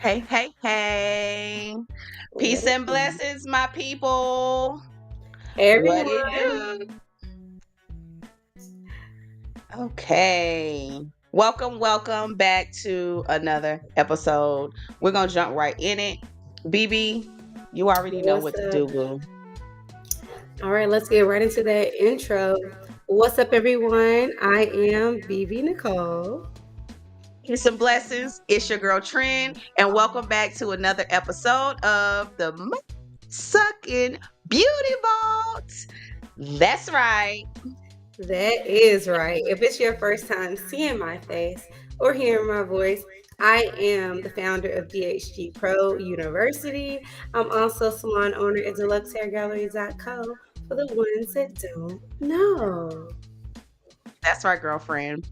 Hey, hey, hey. What Peace it and is. blessings, my people. Hey What it everyone. do? Okay. Welcome back to another episode. We're going to jump right in it. BB, you already know What's what to up? do, boo. All right, let's get right into that intro. What's up, everyone? I am BB Nicole. Peace and blessings. It's your girl Trinh, and welcome back to another episode of the Sucking Beauty Vault. That's right. That is right. If it's your first time seeing my face or hearing my voice, I am the founder of DHG Pro University. I'm also salon owner at deluxehairgallery.co for the ones that don't know. That's right, girlfriend.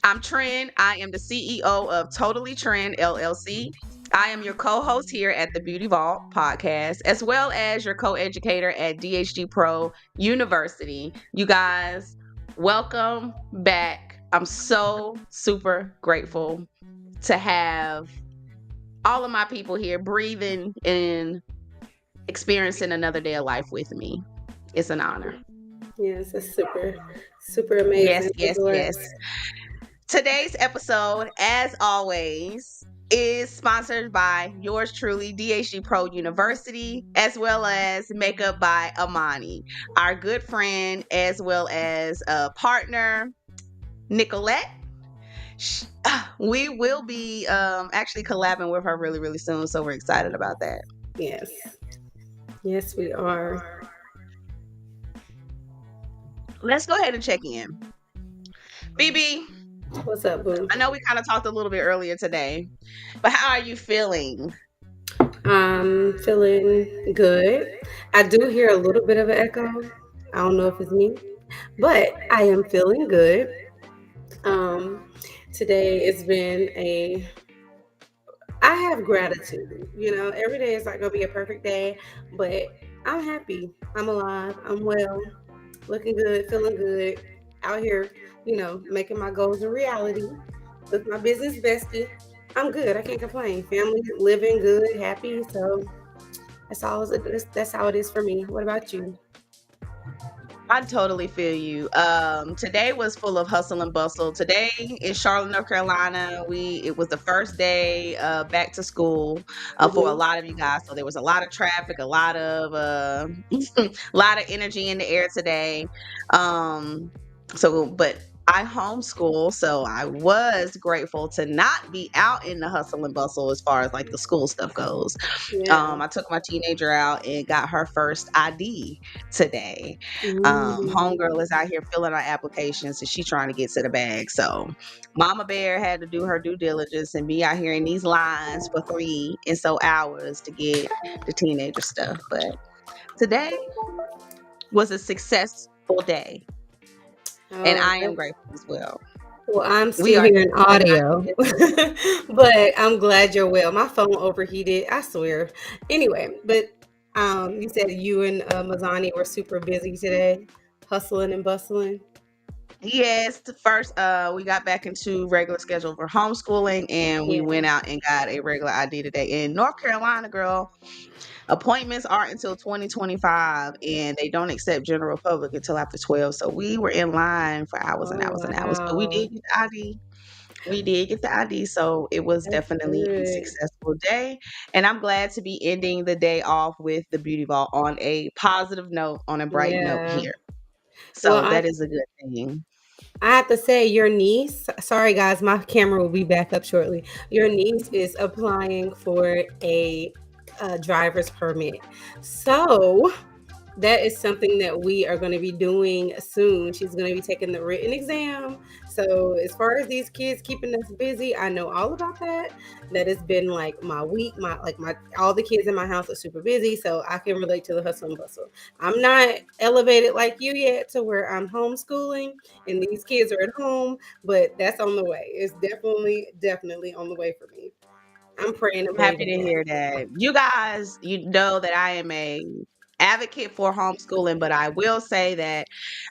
I'm Trinh. I am the CEO of Totally Trend LLC. I am your co host here at the Beauty Vault podcast, as well as your co educator at DHG Pro University. You guys, welcome back. I'm so super grateful to have all of my people here breathing and experiencing another day of life with me. It's an honor. Yes, it's super Yes, amazing. yes, yes. Today's episode, as always, is sponsored by yours truly, DHG Pro University, as well as Makeup by Amani, our good friend, as well as a partner, Nicolette. We will be actually collabing with her really, really soon, so we're excited about that. Yes. Yes, we are. Let's go ahead and check in. BB, What's up, boo? I know we kind of talked a little bit earlier today, but how are you feeling? I'm feeling good. I do hear a little bit of an echo. I don't know if it's me, but I am feeling good. Um, Today it's been I have gratitude. Every day is not gonna be a perfect day, but I'm happy. I'm alive. I'm well, looking good, feeling good, out here, making my goals a reality with my business bestie. I'm good. I can't complain. Family living good, happy. So that's how it is for me. What about you? I totally feel you. Today was full of hustle and bustle. Today in Charlotte, North Carolina, it was the first day back to school for a Hmm. lot of you guys. So there was a lot of traffic, a lot of lot of energy in the air today. But I homeschool, so I was grateful to not be out in the hustle and bustle as far as like the school stuff goes. Yeah. I took my teenager out and got her first ID today. Homegirl Mm. is out here filling out applications and she trying to get to the bag. So Mama Bear had to do her due diligence and be out here in these lines for 3 and so hours to get the teenager stuff. But today was a successful day. And Oh, I am grateful as well. well, I'm We still are hearing here tonight. audio, but I'm glad you're well. My phone overheated, I swear. Anyway, but you said you and Mazani were super busy today, hustling and bustling. Yes, the first we got back into regular schedule for homeschooling and we Yeah. went out and got a regular ID today. In North Carolina, girl, appointments aren't until 2025 and they don't accept general public until after 12. So we were in line for hours and Oh hours and hours. But we wow, did get the ID. We did get the ID. So it was that's definitely a good. successful day. And I'm glad to be ending the day off with the beauty vault on a positive note, on a bright note Yeah. here. Well, So that is a good thing. I have to say, your niece. Sorry, guys, my camera will be back up shortly. Your niece is applying for a driver's permit. So that is something that we are going to be doing soon. She's going to be taking the written exam. So as far as these kids keeping us busy, I know all about that. That has been like my week. My all the kids in my house are super busy, so I can relate to the hustle and bustle. I'm not elevated like you yet to where I'm homeschooling and these kids are at home, but that's on the way. It's definitely on the way for me. I'm praying and I'm happy believing to for hear that. You guys, you know that I am a advocate for homeschooling, but I will say that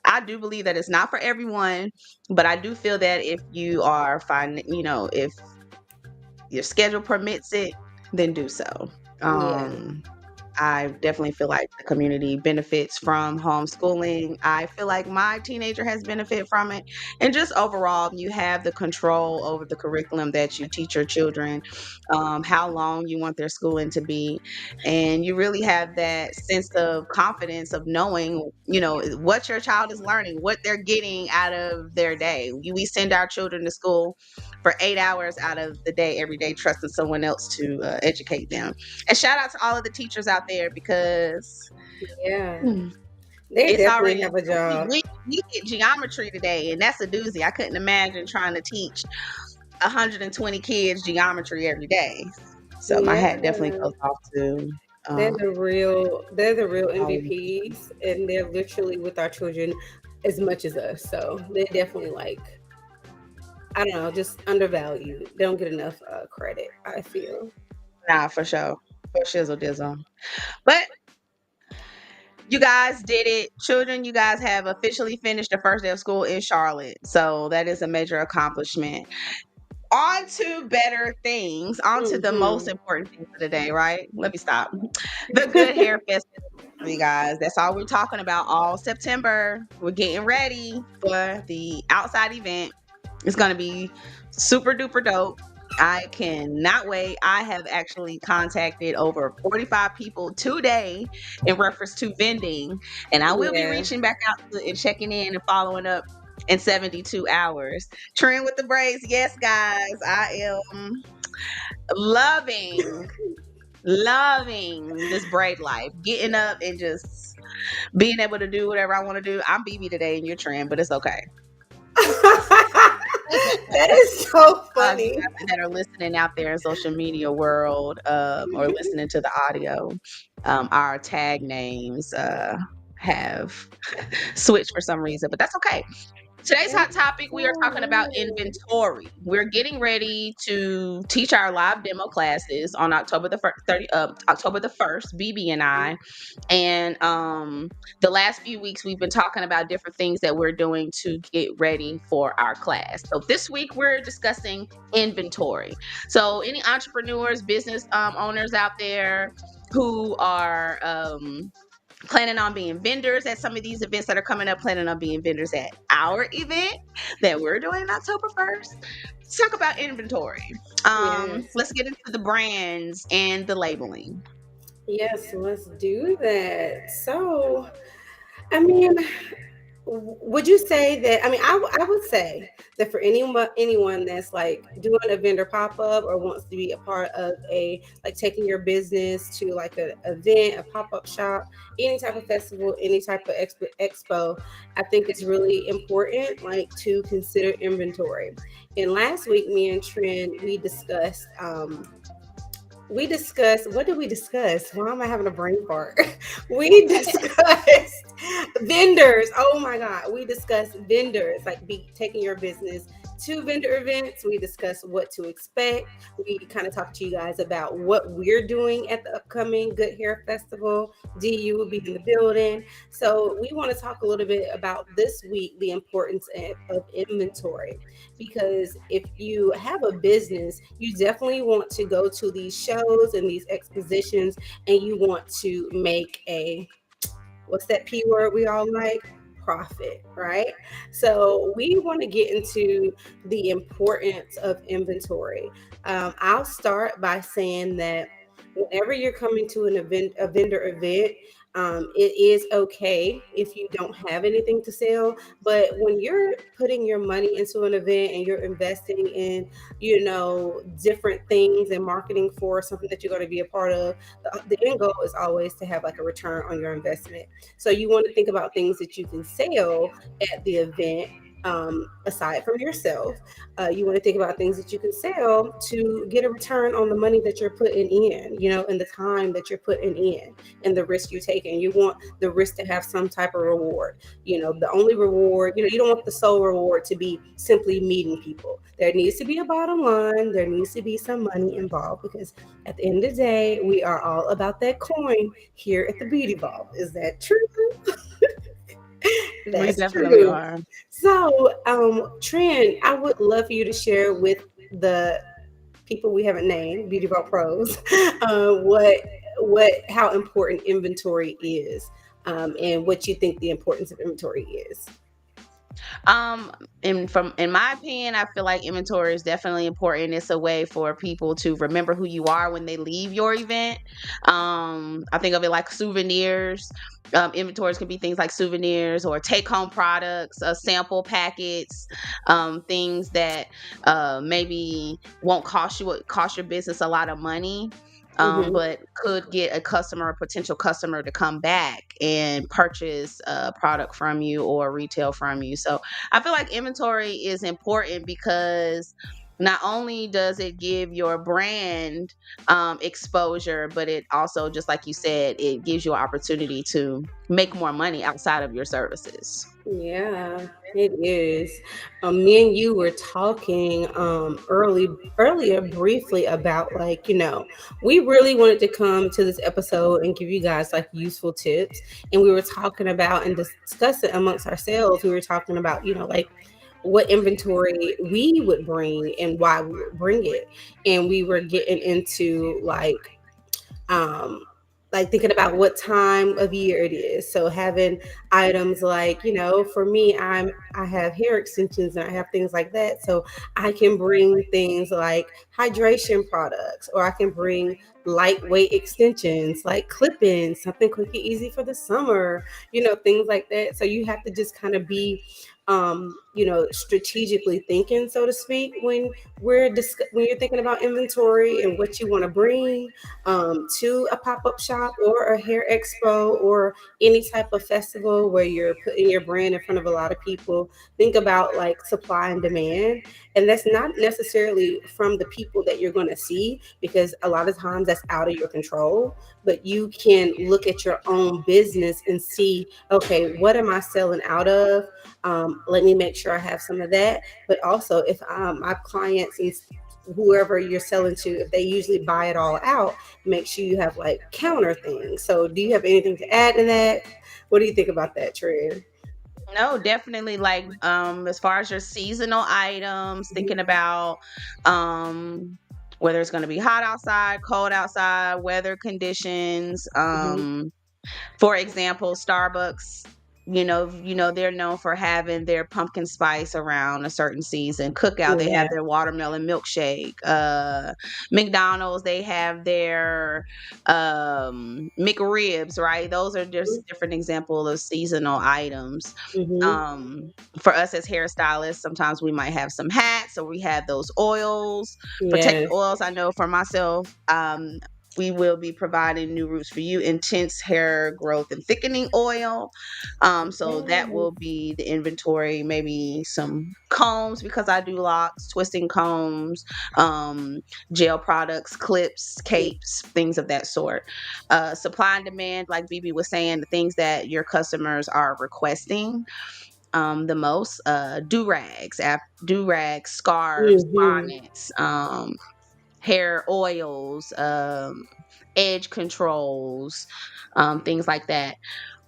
I do believe that it's not for everyone, but I do feel that if you are fine, if your schedule permits it, then do so. Yeah. I definitely feel like the community benefits from homeschooling. I feel like my teenager has benefited from it. And just overall, you have the control over the curriculum that you teach your children, how long you want their schooling to be. And you really have that sense of confidence of knowing, what your child is learning, what they're getting out of their day. We send our children to school for 8 hours out of the day every day, trusting someone else to educate them. And shout out to all of the teachers out there because Yeah. hmm, They it's definitely already have a job. we did geometry today, and that's a doozy. I couldn't imagine trying to teach 120 kids geometry every day. So my Yeah. hat definitely goes off to They're um, the real all of the MVPs, and they're literally with our children as much as us. So they definitely like, I don't know, just undervalued. They don't get enough credit, I feel. nah, for sure, for shizzle dizzle. But you guys did it, children. You guys have officially finished the first day of school in Charlotte, so that is a major accomplishment. On to better things, on to the most Hmm. important thing for the day, right? Let me stop. The Good Hair Festival, you guys. That's all we're talking about all September. We're getting ready for the outside event. It's going to be super duper dope. I cannot wait. I have actually contacted over 45 people today in reference to vending, and I will be Yeah. reaching back out and checking in and following up in 72 hours. Trend with the braids. Yes, guys, I am loving, loving this braid life. Getting up and just being able to do whatever I want to do. I'm BB today and you're Trend, but it's okay. That is so You funny. guys that are listening out there in social media world, or listening to the audio, our tag names have switched for some reason, but that's okay. Today's hot topic, we are talking about inventory. We're getting ready to teach our live demo classes on October the 1st, BB and I. And the last few weeks we've been talking about different things that we're doing to get ready for our class. So this week we're discussing inventory. So any entrepreneurs, business owners out there who are planning on being vendors at some of these events that are coming up, planning on being vendors at our event that we're doing October 1st. Let's talk about inventory. Yes. Let's get into the brands and the labeling. Yes, let's do that. So, I mean, would you say that? I mean, I would say that for anyone that's like doing a vendor pop up or wants to be a part of a like taking your business to like a event, a pop up shop, any type of festival, any type of expo, I think it's really important like to consider inventory. And last week, me and Trent we discussed what did we discuss? Why am I having a brain fart? We discussed vendors. Oh my god, we discussed vendors, like be taking your business to vendor events. We discussed what to expect. We kind of talked to you guys about what we're doing at the upcoming Good Hair Festival. DU will be in the building. So we want to talk a little bit about this week the importance of inventory, because if you have a business, you definitely want to go to these shows and these expositions, and you want to make a, what's that P word we all like? Profit, right? So we want to get into the importance of inventory. I'll start by saying that whenever you're coming to a vendor event, it is okay if you don't have anything to sell. But when you're putting your money into an event and you're investing in, different things and marketing for something that you're going to be a part of, the end goal is always to have like a return on your investment. So you want to think about things that you can sell at the event. Aside from yourself, you want to think about things that you can sell to get a return on the money that you're putting in, and the time that you're putting in and the risk you're taking. You want the risk to have some type of reward. The only reward, you don't want the sole reward to be simply meeting people. There needs to be a bottom line. There needs to be some money involved, because at the end of the day, we are all about that coin here at the Beauty Vault. Is that true? We That's definitely true. are. So, Trent, I would love for you to share with the people we haven't named, Beauty Vault pros, how important inventory is, and what you think the importance of inventory is. Um, in my opinion, I feel like inventory is definitely important. It's a way for people to remember who you are when they leave your event. I think of it like souvenirs. Inventories can be things like souvenirs or take home products, sample packets, things that maybe won't cost your business a lot of money. Hmm. But could get a customer, a potential customer, to come back and purchase a product from you or retail from you. So I feel like inventory is important because not only does it give your brand exposure, but it also, just like you said, it gives you an opportunity to make more money outside of your services. Yeah, it is. Me and you were talking earlier briefly about, like, we really wanted to come to this episode and give you guys like useful tips. And we were talking about and discussing amongst ourselves. We were talking about, like what inventory we would bring and why we would bring it. And we were getting into um thinking about what time of year it is. So having items like, for me, I have hair extensions and I have things like that. So I can bring things like hydration products, or I can bring lightweight extensions like clip-ins, something quick and easy for the summer, things like that. So you have to just kind of be strategically thinking, so to speak, when when you're thinking about inventory and what you want to bring to a pop-up shop or a hair expo or any type of festival where you're putting your brand in front of a lot of people. Think about like supply and demand, and that's not necessarily from the people that you're going to see, because a lot of times that's out of your control. But you can look at your own business and see, okay, what am I selling out of? Let me make sure I have some of that. But also, if my clients and whoever you're selling to, if they usually buy it all out, make sure you have like counter things. So do you have anything to add to that? What do you think about that, Trey? No, definitely, like as far as your seasonal items, Mhm. thinking about um whether it's going to be hot outside, cold outside, weather conditions. Mhm. For example, Starbucks, they're known for having their pumpkin spice around a certain season. Cookout, they Yeah. have their watermelon milkshake. McDonald's, they have their McRibs, right? Those are just different examples of seasonal items. Mhm. Um, for us as hairstylists, sometimes we might have some hats, or we have those oils, protective Yes. oils. I know for myself, we will be providing New Roots for You intense hair growth and thickening oil. So that Yes. will be the inventory. Maybe some combs, because I do locks, twisting combs, um, gel products, clips, capes, things of that sort. Supply and demand, like BB was saying, the things that your customers are requesting the most. Do rags, scarves, Mhm. bonnets, hair oils, edge controls, things like that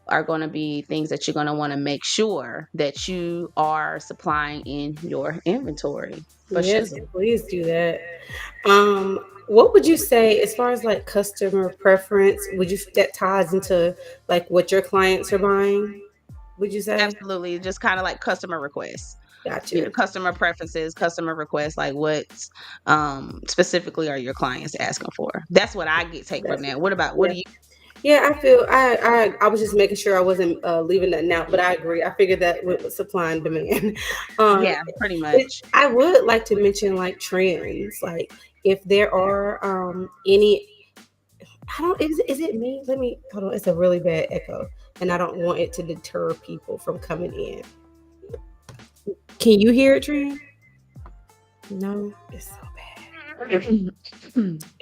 are going to be things that you're going to want to make sure that you are supplying in your inventory for Yes, shizzle. please do that. What would you say as far as like customer preference? Would you that ties into like what your clients are buying? Would you say? Absolutely, just kind of like customer requests. Gotcha. Customer preferences, customer requests, like what specifically are your clients asking for? That's what I get take from That's that. What yeah. do you? Yeah, I feel I was just making sure I wasn't leaving nothing out, but I agree. I figured that with supply and demand. Um, Yeah, pretty much. I would like to mention like trends, like if there are any. I don't. Is it me? Let me hold on. It's a really bad echo, and I don't want it to deter people from coming in. Can you hear it, Trent? No, it's so bad.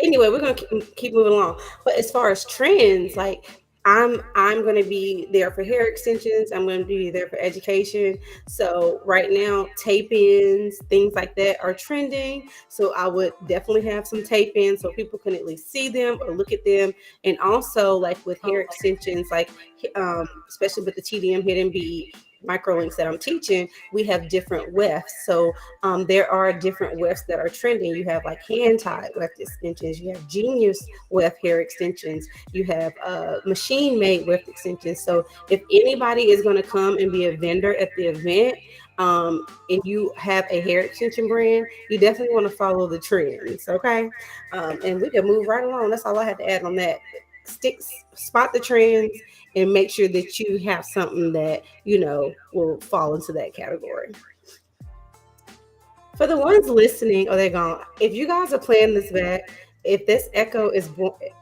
Anyway, we're gonna keep moving along. But as far as trends, like I'm gonna be there for hair extensions. I'm gonna be there for education. So right now, tape ins, things like that are trending. So I would definitely have some tape ins so people can at least see them or look at them. And also, like with hair extensions, like especially with the TDM hidden bead. microlinks that I'm teaching, we have different wefts. So there are different wefts that are trending. You have like hand tied weft extensions, you have genius weft hair extensions, you have machine made weft extensions. So if anybody is going to come and be a vendor at the event, and you have a hair extension brand, you definitely want to follow the trends, okay? And we can move right along. That's all I had to add on that. Spot the trends and make sure that you have something that will fall into that category. For the ones listening, oh, they're gone. If you guys are playing this back, if this echo is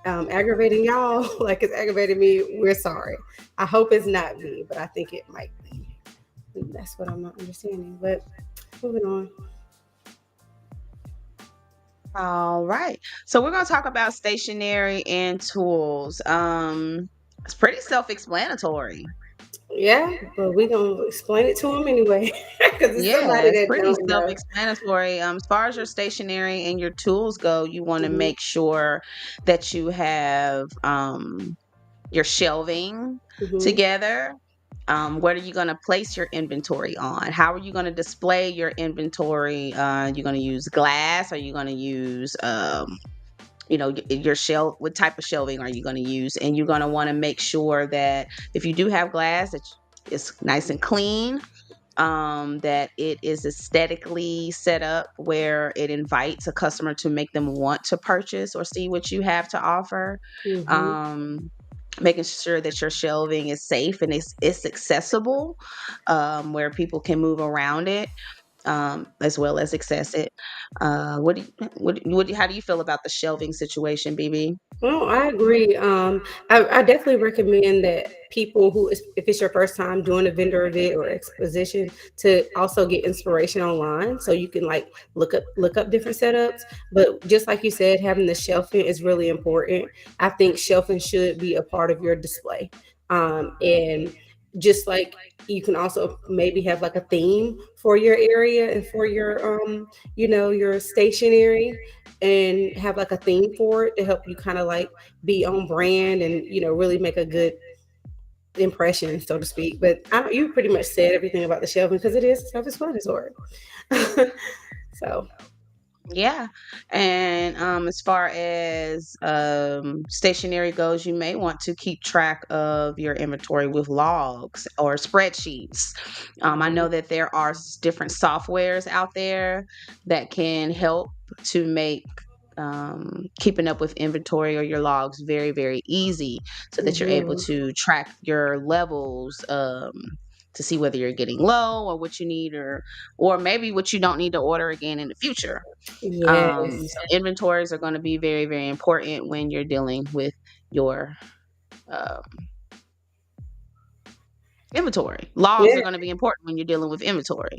aggravating y'all, like it's aggravating me, we're sorry. I hope it's not me, but I think it might be. That's what I'm not understanding. But moving on. All right. So we're going to talk about stationery and tools. It's pretty self-explanatory. Yeah, but we're gonna explain it to them anyway, because it's Yeah, somebody it's that pretty don't know. self-explanatory. As far as your stationery and your tools go, you want to Hmm. make sure that you have your shelving Hmm. together. What are you going to place your inventory on? How are you going to display your inventory? You're going to use glass? Are you going to use your shelf? What type of shelving are you going to use? And you're going to want to make sure that if you do have glass, that it's nice and clean, that it is aesthetically set up where it invites a customer to make them want to purchase or see what you have to offer. Hmm. Um, Making sure that your shelving is safe and it's accessible, where people can move around it, as well as access it. How do you feel about the shelving situation, BB? Well, I agree. I definitely recommend that people if it's your first time doing a vendor event or exposition, to also get inspiration online so you can like look up different setups. But just like you said, having the shelving is really important. I think shelving should be a part of your display. And just like you can also maybe have like a theme for your area and for your stationery, and have like a theme for it to help you kind of like be on brand and really make a good impression, so to speak. But you pretty much said everything about the shelving because it is self-explanatory. So Yeah. And as far as stationery goes, you may want to keep track of your inventory with logs or spreadsheets. I know mhm. that there are different softwares out there that can help to make keeping up with inventory or your logs very, very easy, so that you're able Mhm. to track your levels, to see whether you're getting low or what you need, or maybe what you don't need to order again in the future. Yes. So inventories are going to be very, very important when you're dealing with your um, inventory. Logs Yeah. are going to be important when you're dealing with inventory.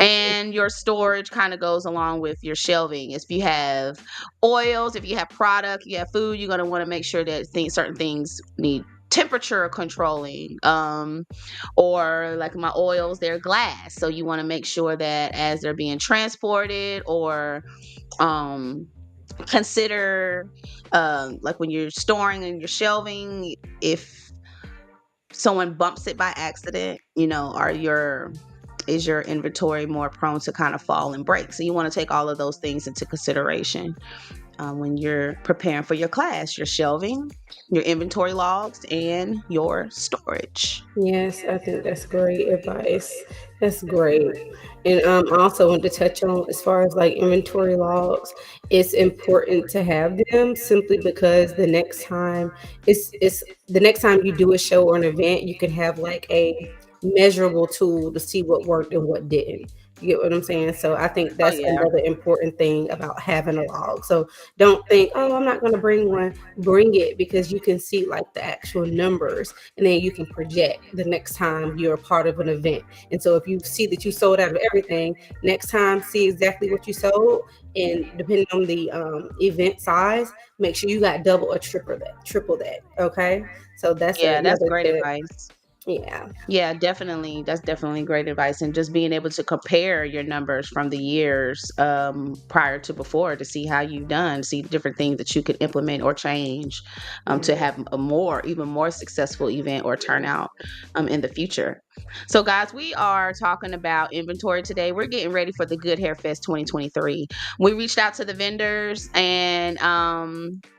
And your storage kind of goes along with your shelving. If you have oils, if you have product, you have food, you're going to want to make sure that certain things need temperature controlling. Or like my oils, they're glass. So you want to make sure that as they're being transported, or um consider, like when you're storing and you're shelving, if someone bumps it by accident, is your inventory more prone to kind of fall and break? So you want to take all of those things into consideration, when you're preparing for your class: your shelving, your inventory logs, and your storage. Yes, I think that's great advice. That's great. And I also want to touch on, as far as like inventory logs, it's important to have them simply because the next time you do a show or an event, you can have like a measurable tool to see what worked and what didn't. You get what I'm saying? So I think Oh that's yeah. another important thing about having a log. So don't think, oh, I'm not going to bring one. Bring it, because you can see like the actual numbers, and then you can project the next time you're a part of an event. And so if you see that you sold out of everything, next time see exactly what you sold, and depending on the event size, make sure you got double or triple that. Okay, so that's Yeah, that's another great tip. advice. Yeah. Yeah, definitely. That's definitely great advice. And just being able to compare your numbers from the years, prior to before, to see how you've done, see different things that you could implement or change, to Yeah. have even more successful event or turnout, in the future. So, guys, we are talking about inventory today. We're getting ready for the Good Hair Fest 2023. We reached out to the vendors, and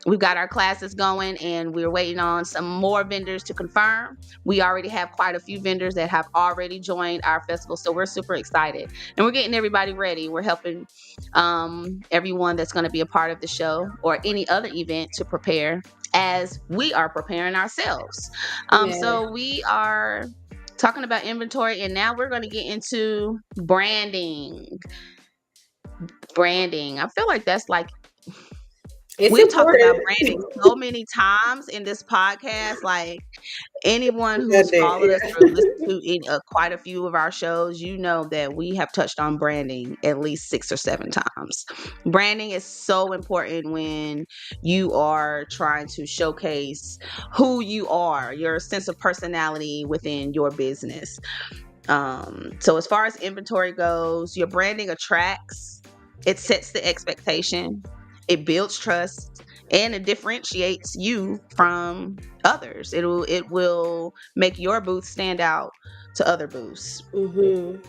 we've got our classes going, and we're waiting on some more vendors to confirm. We already have quite a few vendors that have already joined our festival, so we're super excited, and we're getting everybody ready. We're helping everyone that's going to be a part of the show or any other event to prepare as we are preparing ourselves. Yeah. So we are talking about inventory, and now we're going to get into branding. I feel like that's like It's we've talked about important. branding so many times in this podcast. Like anyone who's Redundant, followed us or yeah. listened to quite a few of our shows, you know that we have touched on branding at least 6 or 7 times. Branding is so important when you are trying to showcase who you are, your sense of personality within your business. So as far as inventory goes, your branding attracts, it sets the expectation, it builds trust, and it differentiates you from others. It will make your booth stand out to other booths. Mhm.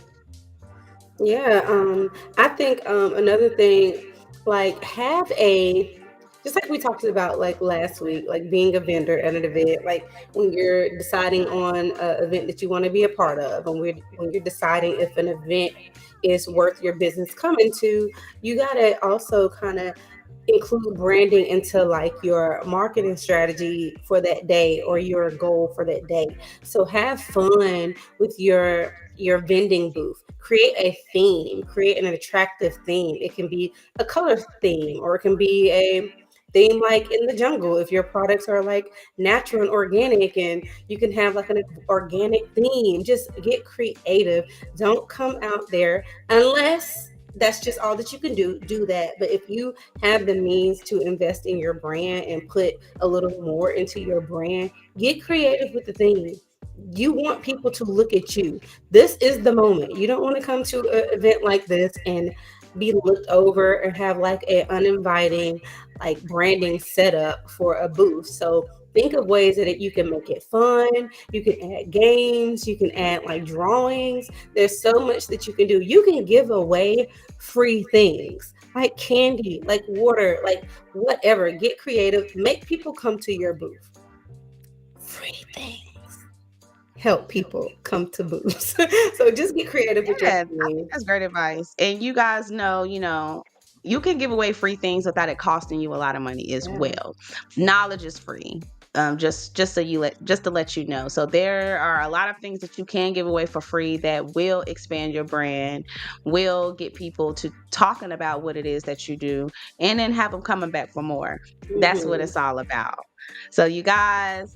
Yeah, I think another thing, like have a just like we talked about like last week, like being a vendor at an event, like when you're deciding on an event that you want to be a part of, and when you're deciding if an event is worth your business coming to, you gotta also kind of include branding into like your marketing strategy for that day or your goal for that day. So have fun with your vending booth. Create a theme, create an attractive theme. It can be a color theme, or it can be a theme like in the jungle if your products are like natural and organic, and you can have like an organic theme. Just get creative. Don't come out there unless that's just all that you can do that. But if you have the means to invest in your brand and put a little more into your brand, get creative with the theme. You want people to look at you. This is the moment. You don't want to come to an event like this and be looked over and have like a uninviting like branding setup for a booth. So think of ways that you can make it fun. You can add games, you can add like drawings. There's so much that you can do. You can give away free things like candy, like water, like whatever. Get creative, make people come to your booth. Free things help people come to booths. So just get creative with your Yeah, I think things. that's great advice. And you guys know, you can give away free things without it costing you a lot of money as Yeah. well. Knowledge is free. Just so just to let you know. So there are a lot of things that you can give away for free that will expand your brand, will get people to talking about what it is that you do, and then have them coming back for more. That's what Hmm. it's all about. So you guys,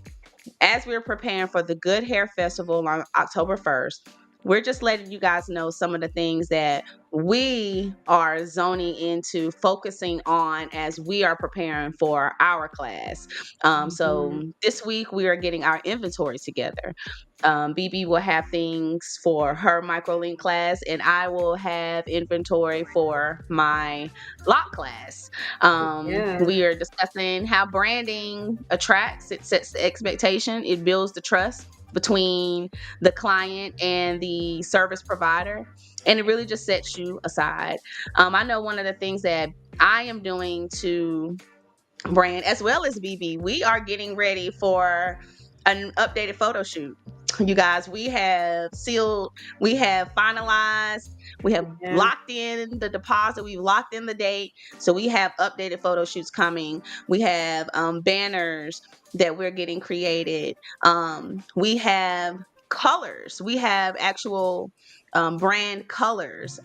as we're preparing for the Good Hair Festival on October 1st, we're just letting you guys know some of the things that we are zoning into focusing on as we are preparing for our class. So Hmm. this week we are getting our inventory together. BB will have things for her microlink class, and I will have inventory for my lock class. Yeah. We are discussing how branding attracts, it sets the expectation, it builds the trust between the client and the service provider, and it really just sets you aside. I know one of the things that I am doing to brand as well as BB, we are getting ready for an updated photo shoot. You guys, we have sealed, we have finalized, we have Yeah. locked in the deposit, we've locked in the date. So we have updated photo shoots coming. We have banners that we're getting created. We have colors, we have actual brand colors.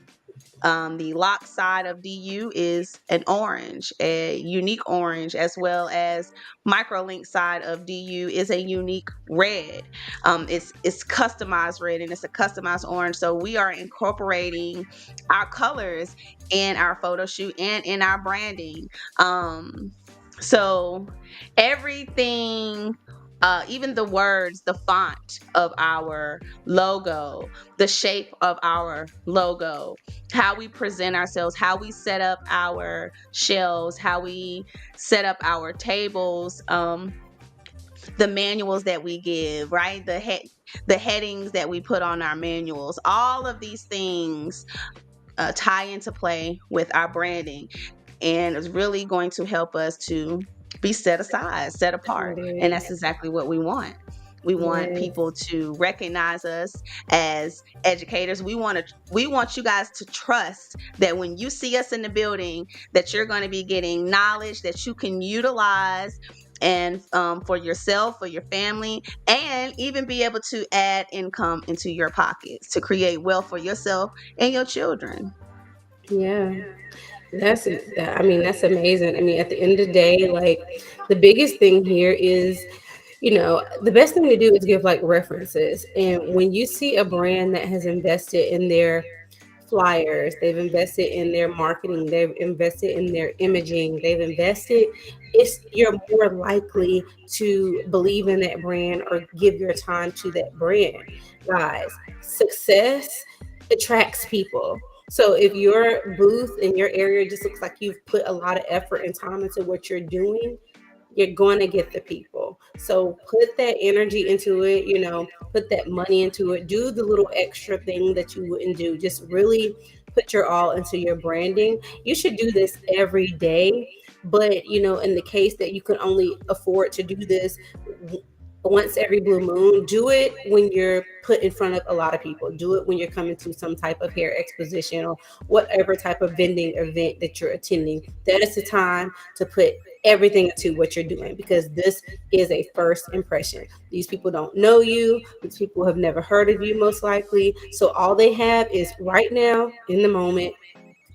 The lock side of DU is an orange, a unique orange, as well as microlink side of DU is a unique red. It's customized red and it's a customized orange. So we are incorporating our colors in our photo shoot and in our branding. So everything, even the words, the font of our logo, the shape of our logo, how we present ourselves, how we set up our shelves, how we set up our tables. the manuals that we give, right? The headings that we put on our manuals. All of these things tie into play with our branding, and it's really going to help us to be set aside, set apart. And It that's exactly what we want. We want is. people to recognize us as educators. We want you guys to trust that when you see us in the building, that you're going to be getting knowledge that you can utilize and for yourself, for your family, and even be able to add income into your pockets to create wealth for yourself and your children. Yeah. I mean, that's amazing. I mean, at the end of the day, like the biggest thing here is, the best thing to do is give like references. And when you see a brand that has invested in their flyers, they've invested in their marketing, they've invested in their imaging, they've invested, you're more likely to believe in that brand or give your time to that brand. Guys, success attracts people. So if your booth in your area just looks like you've put a lot of effort and time into what you're doing, you're going to get the people. So put that energy into it, put that money into it. Do the little extra thing that you wouldn't do. Just really put your all into your branding. You should do this every day. But, in the case that you can only afford to do this once every blue moon, do it when you're put in front of a lot of people. Do it when you're coming to some type of hair exposition or whatever type of vending event that you're attending. That is the time to put everything into what you're doing, because this is a first impression. These people don't know you. These people have never heard of you, most likely. So all they have is right now, in the moment,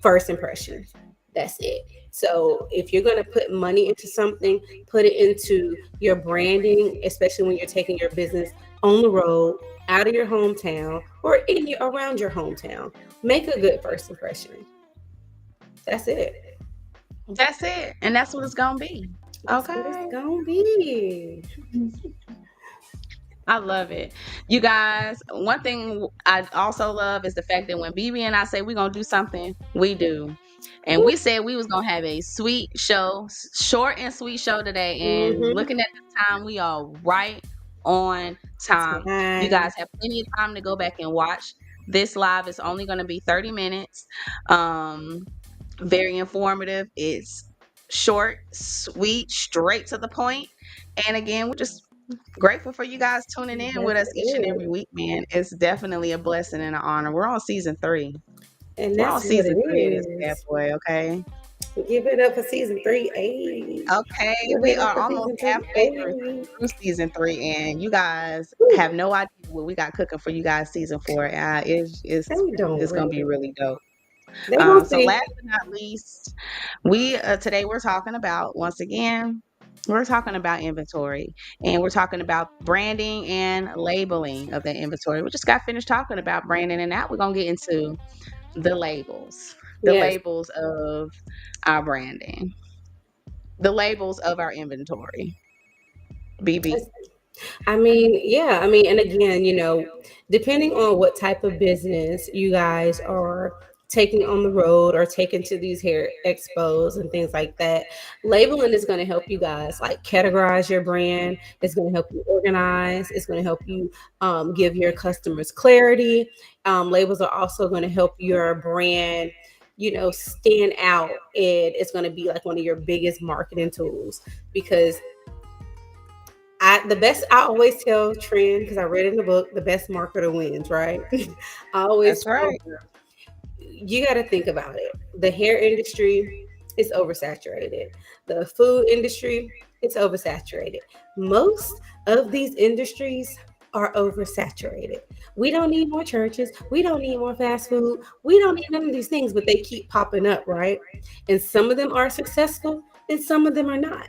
first impressions. That's it. So if you're going to put money into something, put it into your branding, especially when you're taking your business on the road, out of your hometown, or around your hometown. Make a good first impression. That's it. That's it. And that's what it's going to be. That's what it's Okay. gonna be. I love it. You guys, one thing I also love is the fact that when BeBe and I say we're going to do something, we do. And we said we was going to have a sweet show, short and sweet show today. And Mm-hmm. looking at the time, we are right on time. You Time. guys have plenty of time to go back and watch this live. It's only going to be 30 minutes. Um, very informative. It's short, sweet, straight to the point. And again, we're just grateful for you guys tuning in with That's us each and every it. week, man. It's definitely a blessing and an honor. We're on season 3. And We're on that's what season it 3 of this bad is. boy, okay? Give it up for season 3. Hey. Okay, Give we it up are for almost season 3. halfway Hey. through season 3, and you guys Woo. have no idea what we got cooking for you guys season 4. They don't It's gonna really. be really dope. They gonna So see. last but not least, we today we're talking about, once again, we're talking about inventory, and we're talking about branding and labeling of the inventory. We just got finished talking about branding, and now we're gonna get into the Yes. labels of our branding, the labels of our inventory. BB. I mean, yeah, I mean, and again, depending on what type of business you guys are taking on the road or taking to these hair expos and things like that, labeling is going to help you guys like categorize your brand. It's going to help you organize. It's going to help you give your customers clarity. Labels are also going to help your brand, stand out. And it's going to be like one of your biggest marketing tools, because I always tell Trend, because I read in the book, the best marketer wins, right? I always That's tell right. her, you got to think about it. The hair industry is oversaturated. The food industry is oversaturated. Most of these industries are oversaturated. We don't need more churches. We don't need more fast food. We don't need none of these things, but they keep popping up, right? And some of them are successful and some of them are not.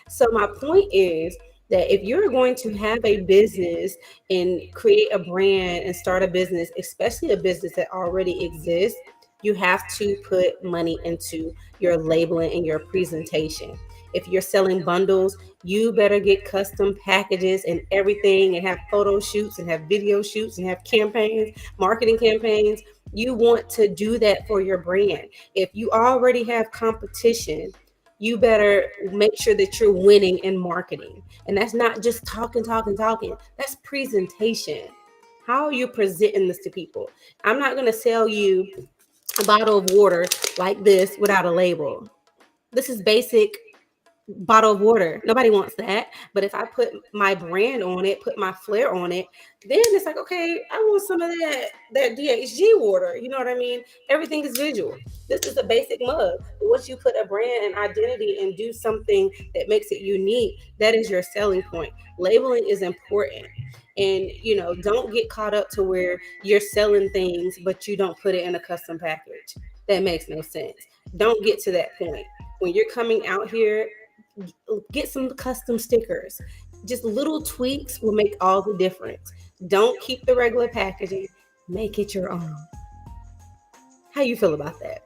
So my point is that if you're going to have a business and create a brand and start a business, especially a business that already exists, you have to put money into your labeling and your presentation. If you're selling bundles, you better get custom packages and everything, and have photo shoots and have video shoots and have campaigns, marketing campaigns. You want to do that for your brand. If you already have competition, you better make sure that you're winning in marketing. And that's not just talking, talking, talking. That's presentation. How are you presenting this to people? I'm not going to sell you a bottle of water like this without a label. This is basic bottle of water. Nobody wants that. But if I put my brand on it, put my flair on it, then it's like, okay, I want some of that DHG water. You know what I mean? Everything is visual. This is a basic mug. But once you put a brand and identity and do something that makes it unique, that is your selling point. Labeling is important. And don't get caught up to where you're selling things but you don't put it in a custom package. That makes no sense. Don't get to that point. When you're coming out here, get some custom stickers. Just little tweaks will make all the difference. Don't keep the regular packaging. Make it your own. How you feel about that?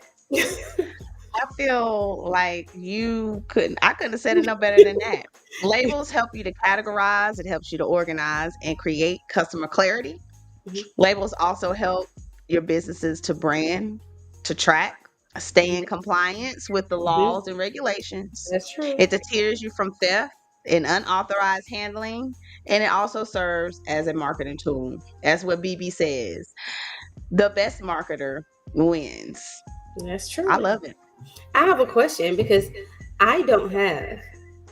I feel like I couldn't have said it no better than that. Labels help you to categorize, it helps you to organize and create customer clarity. Mhm. Labels also help your businesses to brand, to track, stay in compliance with the Mhm. laws and regulations. That's true. It deters you from theft and unauthorized handling, and it also serves as a marketing tool. That's what BB says. The best marketer wins. That's I true. love it. I have a question because I don't have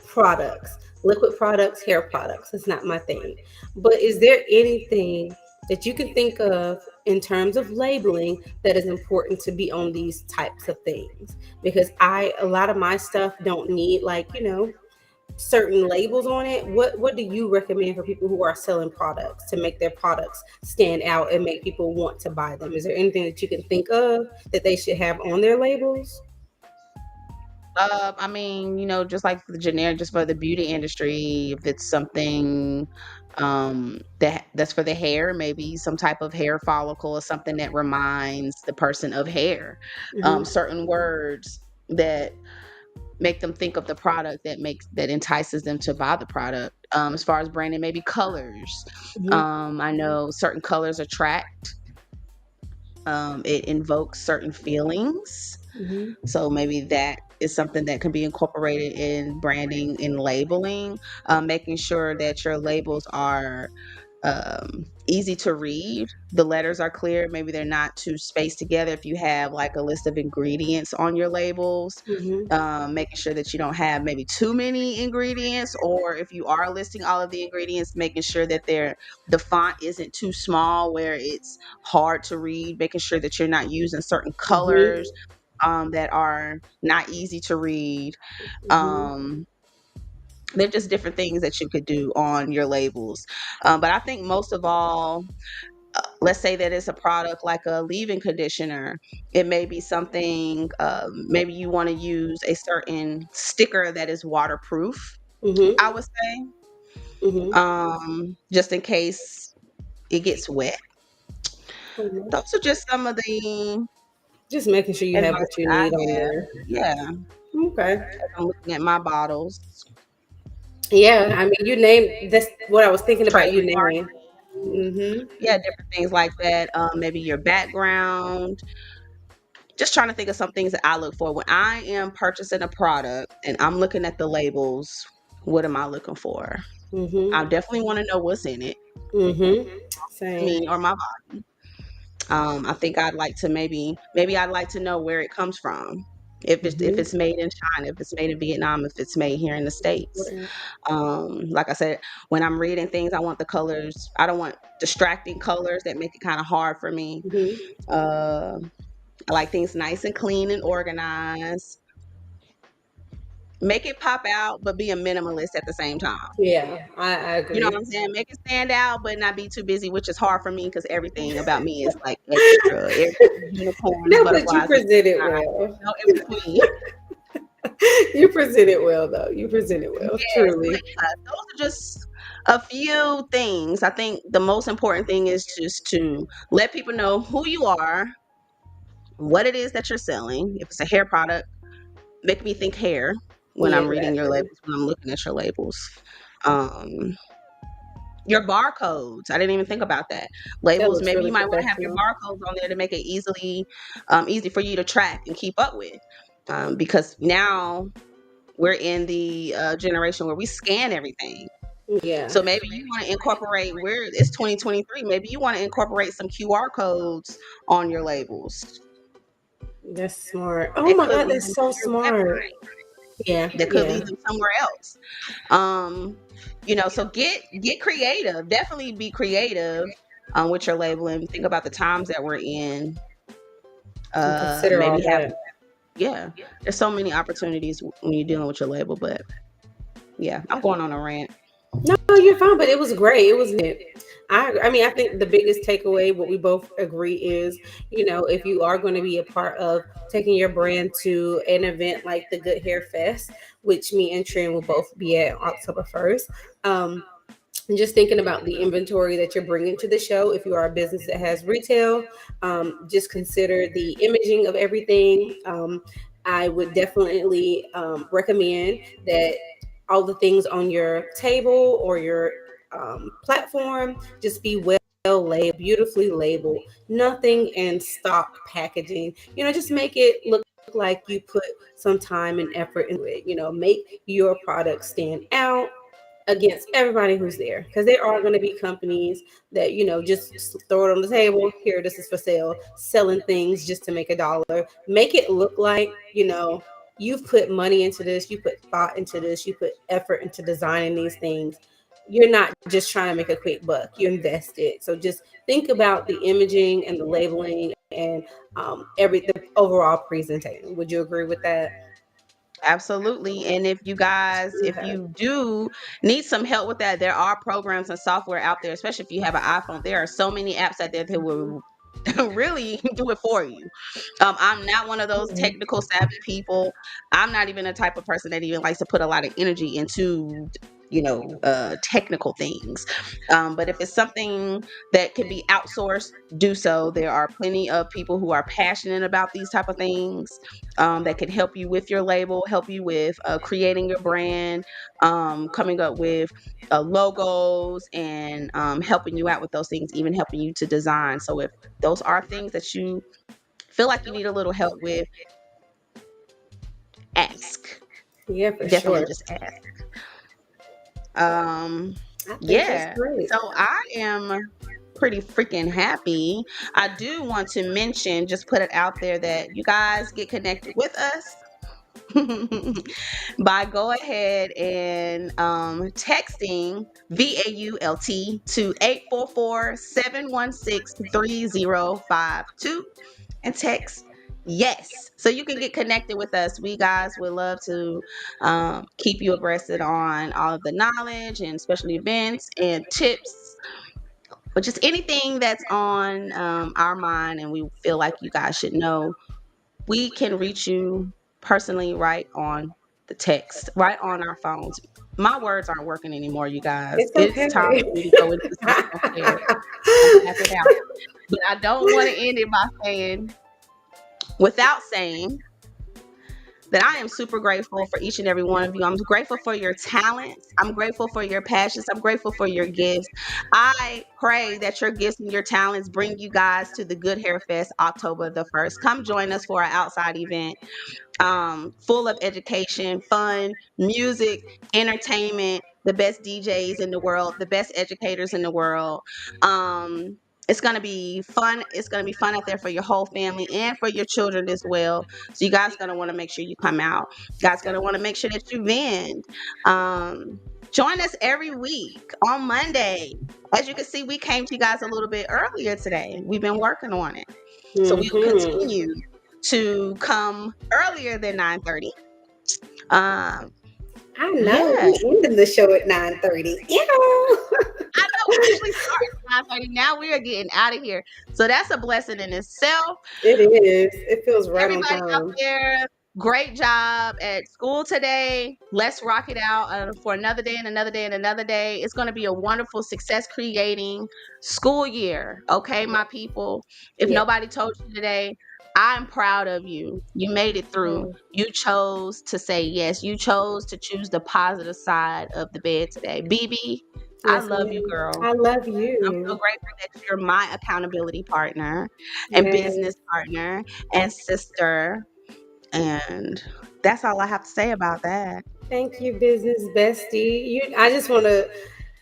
products, liquid products, hair products. It's not my thing. But is there anything that you can think of in terms of labeling that is important to be on these types of things? Because a lot of my stuff don't need certain labels on it. What do you recommend for people who are selling products to make their products stand out and make people want to buy them? Is there anything that you can think of that they should have on their labels? I mean, just like the generic, just for the beauty industry, if it's something that's for the hair, maybe some type of hair follicle or something that reminds the person of hair. Hmm. Certain words that make them think of the product that entices them to buy the product. As far as branding, maybe colors. Hmm. I know certain colors attract. It invokes certain feelings. Hmm. So maybe that is something that can be incorporated in branding and labeling, making sure that your labels are easy to read. The letters are clear. Maybe they're not too spaced together. If you have like a list of ingredients on your labels, Hmm. making sure that you don't have maybe too many ingredients, or if you are listing all of the ingredients, making sure that the font isn't too small where it's hard to read, making sure that you're not using certain colors Hmm. that are not easy to read. Hmm. Um, they're just different things that you could do on your labels. But I think most of all, let's say that it's a product like a leave-in conditioner. It may be something, maybe you want to use a certain sticker that is waterproof, Hmm. I would say, Hmm. just in case it gets wet. Hmm. Those are just some of the Just making sure you have advice what you that I need on have. there. Yeah, Okay. as I'm looking at my bottles, Yeah, I mean, you named that's what I was thinking about. You trademark. naming. Hmm. Yeah, different things like that. Maybe your background. Just trying to think of some things that I look for when I am purchasing a product and I'm looking at the labels. What am I looking for? Hmm. I definitely want to know what's in it. Hmm. I Same. mean, or my body. I think I'd like to maybe I'd like to know where it comes from. If it's Hmm. made in China, if it's made in Vietnam, if it's made here in the States. Important. Like I said, when I'm reading things, I want the colors. I don't want distracting colors that make it kind of hard for me. Hmm. Uh, I like things nice and clean and organized. Make it pop out, but be a minimalist at the same time. Yeah, I You know agree. what I'm saying? Make it stand out, but not be too busy, which is hard for me because everything about me is like extra. Everything, unicorns, No, but you butterflies, and present it whatnot. well. No in between. You present it well, though. You present it well, Yes, but truly. yeah, those are just a few things. I think the most important thing is just to let people know who you are, what it is that you're selling. If it's a hair product, make me think hair when Yeah, I'm reading your exactly. labels, when I'm looking at your labels. Um, your barcodes. I didn't even think about that. That Labels, looks maybe you really might want to have your professional. barcodes on there to make it easy for you to track and keep up with. Because now we're in the generation where we scan everything. Yeah, So maybe you want to incorporate, where it's 2023, maybe you want to incorporate some QR codes on your labels that's smart. Oh that my could God, lead that's them so to your smart. website, Yeah, that could yeah. lead them somewhere else. Um, so get creative. Definitely be creative with your labeling. Think about the times that we're in. And consider all Maybe have, that. yeah. There's so many opportunities when you're dealing with your label, but yeah, I'm going on a rant. No, you're fine, but it was great. It was it. I mean, I think the biggest takeaway, what we both agree is, if you are going to be a part of taking your brand to an event like the Good Hair Fest, which me and Trin will both be at October 1st, and just thinking about the inventory that you're bringing to the show. If you are a business that has retail, just consider the imaging of everything. I would definitely recommend that all the things on your table or your platform just be well labeled, beautifully labeled, nothing in stock packaging. Just make it look like you put some time and effort into it. Make your product stand out against everybody who's there, because there are going to be companies that just throw it on the table. Here, this is for sale, selling things just to make a dollar. Make it look like you've put money into this, you put thought into this, you put effort into designing these things. You're not just trying to make a quick buck, you invested. So just think about the imaging and the labeling and the overall presentation. Would you agree with that? Absolutely. And if Okay. you do need some help with that, there are programs and software out there, especially if you have an iPhone. There are so many apps out there that will really do it for you. I'm not one of those technical savvy people. I'm not even the type of person that even likes to put a lot of energy into, technical things. But if it's something that can be outsourced, do so. There are plenty of people who are passionate about these type of things, that can help you with your label, help you with creating your brand, coming up with logos, and helping you out with those things, even helping you to design. So if those are things that you feel like you need a little help with, ask. Yeah, for Definitely sure. just ask. Um, I think that's yeah. great. So I am pretty freaking happy. I do want to mention, just put it out there, that you guys get connected with us by go ahead and texting VAULT to 844-716-3052 and text yes, so you can get connected with us. We guys would love to keep you abreast on all of the knowledge and special events and tips, but just anything that's on our mind and we feel like you guys should know. We can reach you personally right on the text, right on our phones. My words aren't working anymore, you guys. It's It's time okay. for me to go into some self-care and tap it out. But I don't want to end it by without saying that I am super grateful for each and every one of you. I'm grateful for your talents. I'm grateful for your passions. I'm grateful for your gifts. I pray that your gifts and your talents bring you guys to the Good Hair Fest October the 1st. Come join us for our outside event, full of education, fun, music, entertainment, the best DJs in the world, the best educators in the world. It's going to be fun. It's going to be fun out there for your whole family and for your children as well. So you guys going to want to make sure you come out. You guys going to want to make sure that you vend. Join us every week on Monday. As you can see, we came to you guys a little bit earlier today. We've been working on it. So we will Hmm. continue to come earlier than 9:30. Um, I know yeah. we ended the show at 9:30. I know we usually start at 9:30. Now we are getting out of here. So that's a blessing in itself. It is. It feels right on Everybody out time. there, great job at school today. Let's rock it out for another day and another day and another day. It's going to be a wonderful, success creating school year. Okay, my people. If Yeah. nobody told you today, I'm proud of you. You made it through. You chose to say yes. You chose to choose the positive side of the bed today. BB, I Yes, love you, ma'am. girl. I love I'm so you. grateful that you're my accountability partner and Yes. business partner and sister. And that's all I have to say about that. Thank you, business bestie. I just want to,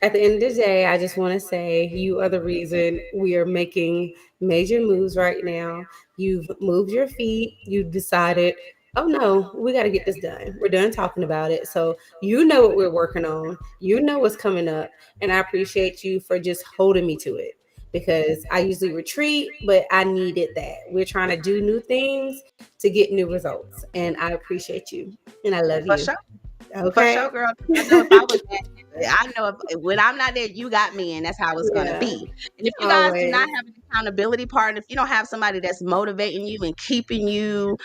at the end of the day, I just want to say you are the reason we are making major moves right now. You've moved your feet. You've decided, oh no, we got to get this done. We're done talking about it. So you know what we're working on. You know what's coming up. And I appreciate you for just holding me to it because I usually retreat, but I needed that. We're trying to do new things to get new results. And I appreciate you. And I love For you. sure. For Okay. sure, girl. I know if I was there, I know if when I'm not there, you got me, and that's how it's gonna Yeah, be. And if you guys do not always. have an accountability partner, if you don't have somebody that's motivating you and keeping you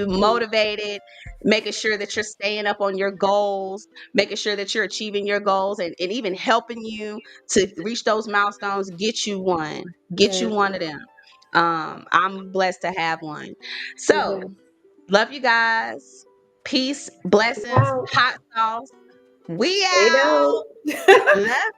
motivated, making sure that you're staying up on your goals, making sure that you're achieving your goals, and even helping you to reach those milestones, get you one. Get you Yes. one of them. I'm blessed to have one. So Yes. love you guys. Peace, blessings, Wow. hot sauce. We Stay out. dope. Love